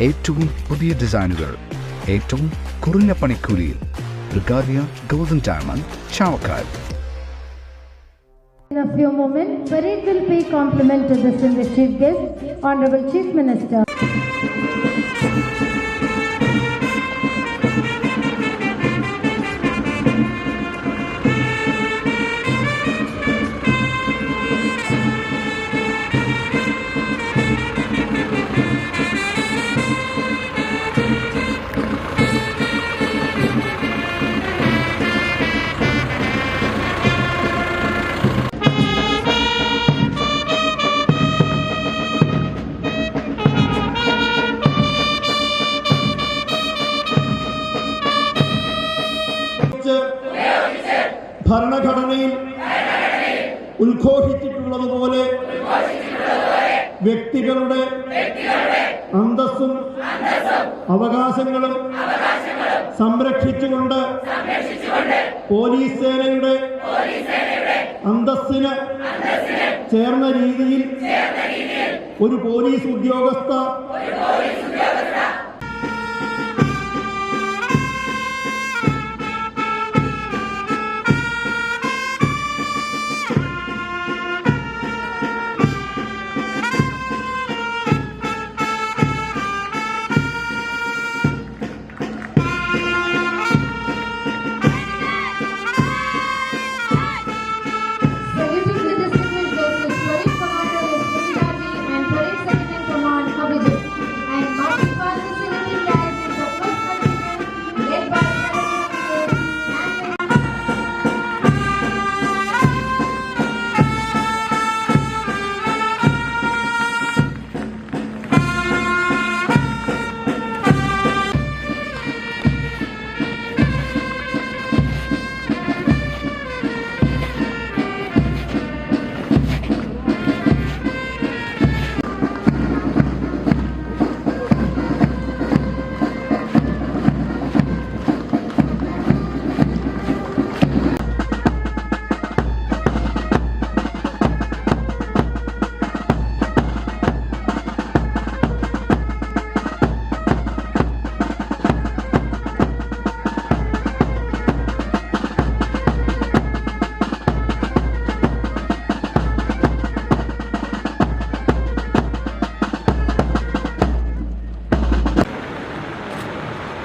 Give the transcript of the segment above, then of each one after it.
ഏറ്റവും പുതിയ ഡിസൈനുകൾ ഏറ്റവും കുറഞ്ഞ പണിക്കൂലിയിൽ Brigadiya golden diamond Chavakkad. In a few moments, parade will pay compliment to distinguished chief guest, Honorable Chief Minister. ഭരണഘടനയിൽ ഉദ്ഘോഷിച്ചിട്ടുള്ളതുപോലെ വ്യക്തികളുടെ അന്തസ്സും അവകാശങ്ങളും സംരക്ഷിച്ചുകൊണ്ട് പോലീസ് സേനയുടെ അന്തസ്സിന് ചേർന്ന രീതിയിൽ ഒരു പോലീസ് ഉദ്യോഗസ്ഥ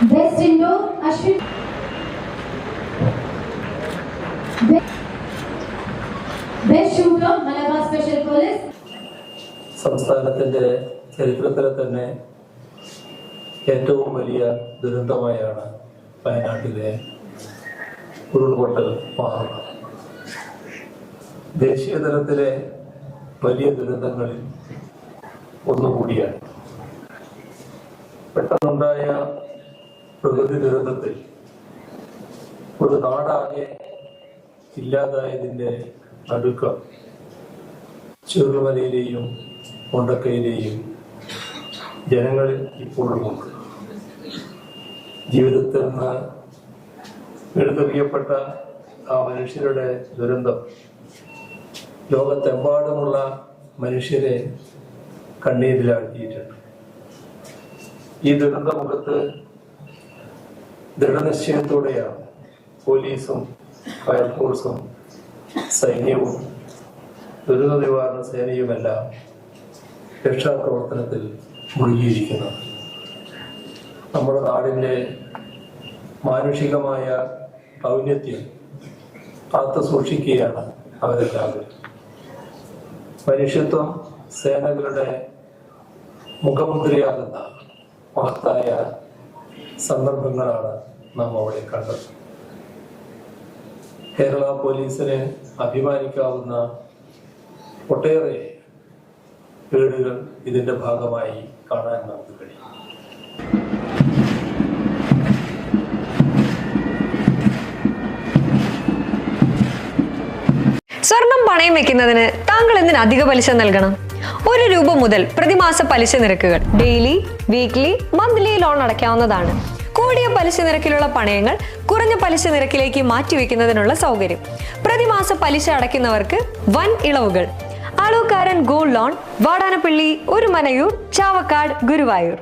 Best Indoor, Ashwin. Best Shooter, Malabar Special Police. സംസ്ഥാനത്തിന്റെ ചരിത്രത്തിലെ തന്നെ ഏറ്റവും വലിയ ദുരന്തമായാണ് വയനാട്ടിലെ ഉരുൾപൊട്ടൽ മാറുന്നത്. ദേശീയ തലത്തിലെ വലിയ ദുരന്തങ്ങളിൽ ഒന്നുകൂടിയാണ്. പെട്ടെന്നുണ്ടായ പ്രകൃതി ദുരന്തത്തിൽ ഒരു നാടാകെ ഇല്ലാതായതിൻ്റെ നടുക്കം ചുരുൾമലയിലെയും കൊണ്ടക്കയിലെയും ജനങ്ങളിൽ ഇപ്പോഴുമുണ്ട്. ജീവിതത്തിൽ നിന്ന് എടുത്തെറിയപ്പെട്ട ആ മനുഷ്യരുടെ ദുരന്തം ലോകത്തെമ്പാടുമുള്ള മനുഷ്യരെ കണ്ണീരിലാഴ്ത്തിയിട്ടുണ്ട്. ഈ ദുരന്തമുഖത്ത് ദൃഢനിശ്ചയത്തോടെയാണ് പോലീസും ഫയർഫോഴ്സും സൈന്യവും ദുരന്ത നിവാരണ സേനയുമെല്ലാം രക്ഷാപ്രവർത്തനത്തിൽ മുഴുകിയിരിക്കുന്നത്. നമ്മുടെ നാടിൻ്റെ മാനുഷികമായ ഔന്നത്യം കാത്തു സൂക്ഷിക്കുകയാണ് അവരെല്ലാവരും. മനുഷ്യത്വം സേനകളുടെ മുഖമുദ്രയാകുന്ന മഹത്തായ സന്ദർഭങ്ങളാണ് നാം അവിടെ കണ്ടത്. കേരള പോലീസിന് അഭിമാനിക്കാവുന്ന ഒട്ടേറെ വീടുകൾ ഇതിന്റെ ഭാഗമായി കാണാൻ നമുക്ക് കഴിയും. സ്വർണം പണയം വെക്കുന്നതിന് താങ്കൾ എന്തിന് അധിക പലിശ നൽകണം? 1 രൂപ മുതൽ പ്രതിമാസ പലിശ നിരക്കുകൾ ഡെയിലി, വീക്ക്ലി, മന്ത്ലി ലോൺ അടയ്ക്കാവുന്നതാണ്. കൂടിയ പലിശ നിരക്കിലുള്ള പണയങ്ങൾ കുറഞ്ഞ പലിശ നിരക്കിലേക്ക് മാറ്റിവെക്കുന്നതിനുള്ള സൗകര്യം. പ്രതിമാസ പലിശ അടയ്ക്കുന്നവർക്ക് വൻ ഇളവുകൾ. Alukkaran gold loan, Vadanappally, Orumanayur, Chavakkad, Guruvayur.